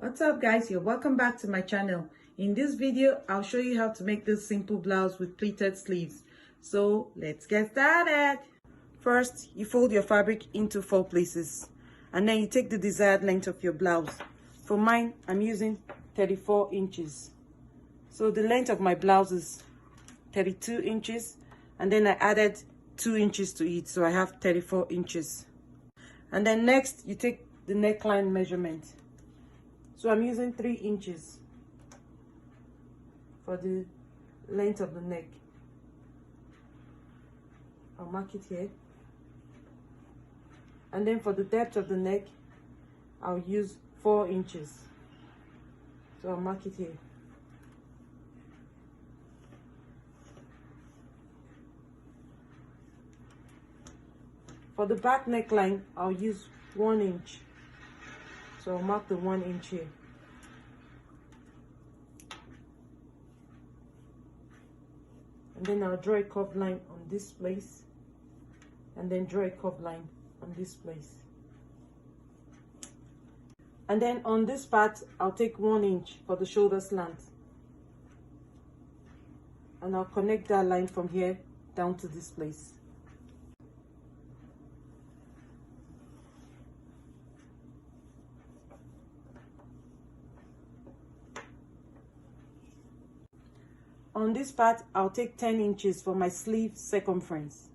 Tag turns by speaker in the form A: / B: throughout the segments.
A: What's up guys, you're welcome back to my channel. In this video I'll show you how to make this simple blouse with pleated sleeves. So let's get started. First, you fold your fabric into 4 places and then you take the desired length of your blouse. For mine, I'm using 34 inches. So the length of my blouse is 32 inches and then I added 2 inches to it, so I have 34 inches. And then next you take the neckline measurement. So I'm using 3 inches for the length of the neck. I'll mark it here. And then for the depth of the neck, I'll use 4 inches. So I'll mark it here. For the back neckline, I'll use 1 inch. So I'll mark the 1 inch here. And then I'll draw a curved line on this place. And then draw a curved line on this place. And then on this part, I'll take 1 inch for the shoulder slant. And I'll connect that line from here down to this place. On this part, I'll take 10 inches for my sleeve circumference.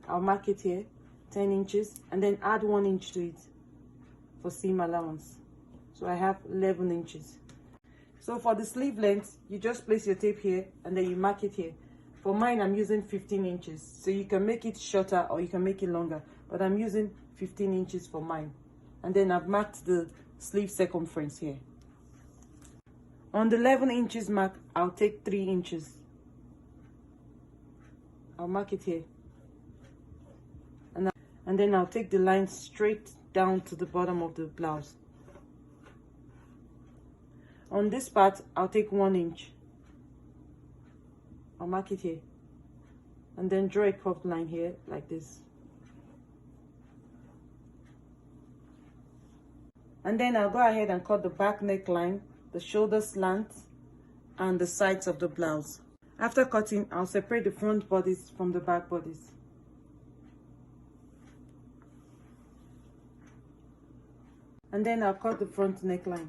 A: I'll mark it here, 10 inches, and then add 1 inch to it for seam allowance. So I have 11 inches. So for the sleeve length, you just place your tape here and then you mark it here. For mine, I'm using 15 inches. So you can make it shorter or you can make it longer, but I'm using 15 inches for mine. And then I've marked the sleeve circumference here. On the 11 inches mark, I'll take 3 inches. I'll mark it here. And then I'll take the line straight down to the bottom of the blouse. On this part, I'll take 1 inch. I'll mark it here. And then draw a curved line here, like this. And then I'll go ahead and cut the back neckline, the shoulder slant, and the sides of the blouse. After cutting, I'll separate the front bodies from the back bodies. And then I'll cut the front neckline.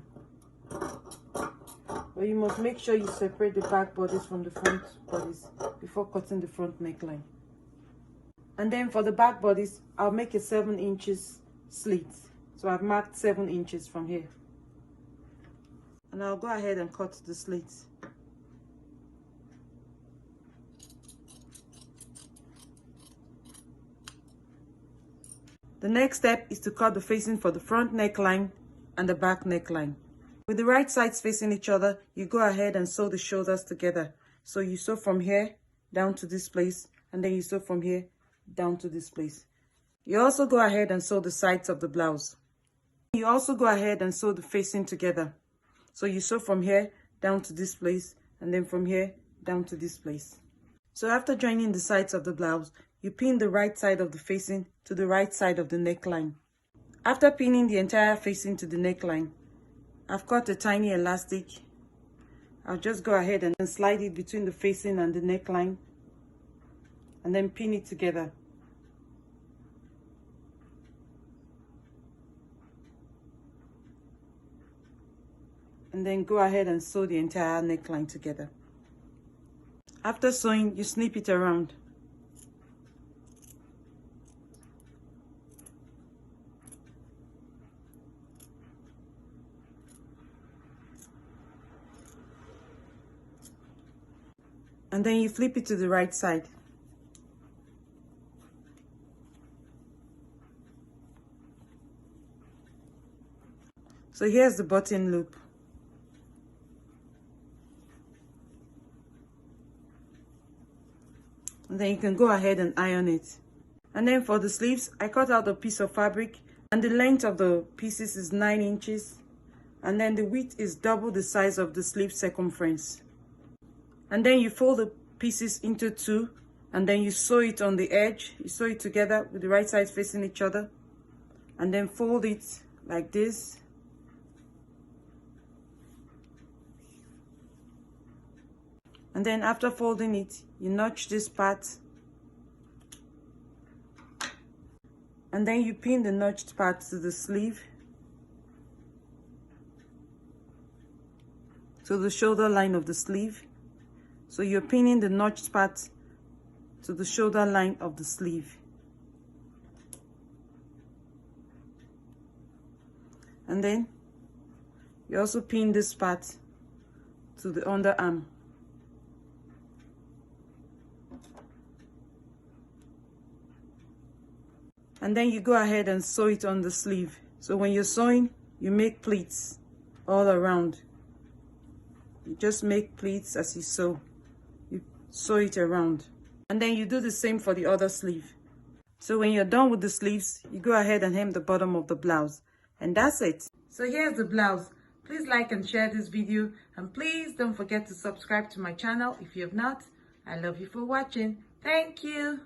A: But you must make sure you separate the back bodies from the front bodies before cutting the front neckline. And then for the back bodies, I'll make a 7 inches slit. So I've marked 7 inches from here. And I'll go ahead and cut the slits. The next step is to cut the facing for the front neckline and the back neckline. With the right sides facing each other, you go ahead and sew the shoulders together. So you sew from here down to this place, and then you sew from here down to this place. You also go ahead and sew the sides of the blouse. You also go ahead and sew the facing together. So you sew from here down to this place and then from here down to this place. So after joining the sides of the blouse, you pin the right side of the facing to the right side of the neckline. After pinning the entire facing to the neckline, I've cut a tiny elastic. I'll just go ahead and slide it between the facing and the neckline and then pin it together. And then go ahead and sew the entire neckline together. After sewing, you snip it around. And then you flip it to the right side. So here's the button loop. And then you can go ahead and iron it. And then for the sleeves, I cut out a piece of fabric and the length of the pieces is 9 inches. And then the width is double the size of the sleeve circumference. And then you fold the pieces into 2 and then you sew it on the edge. You sew it together with the right sides facing each other. And then fold it like this. And then after folding it, you notch this part. And then you pin the notched part to the sleeve, to the shoulder line of the sleeve. So you're pinning the notched part to the shoulder line of the sleeve. And then you also pin this part to the underarm. And then you go ahead and sew it on the sleeve. So when you're sewing, you make pleats all around. You just make pleats as you sew. You sew it around. And then you do the same for the other sleeve. So when you're done with the sleeves, you go ahead and hem the bottom of the blouse. And that's it. So here's the blouse. Please like and share this video. And please don't forget to subscribe to my channel if you have not. I love you for watching. Thank you.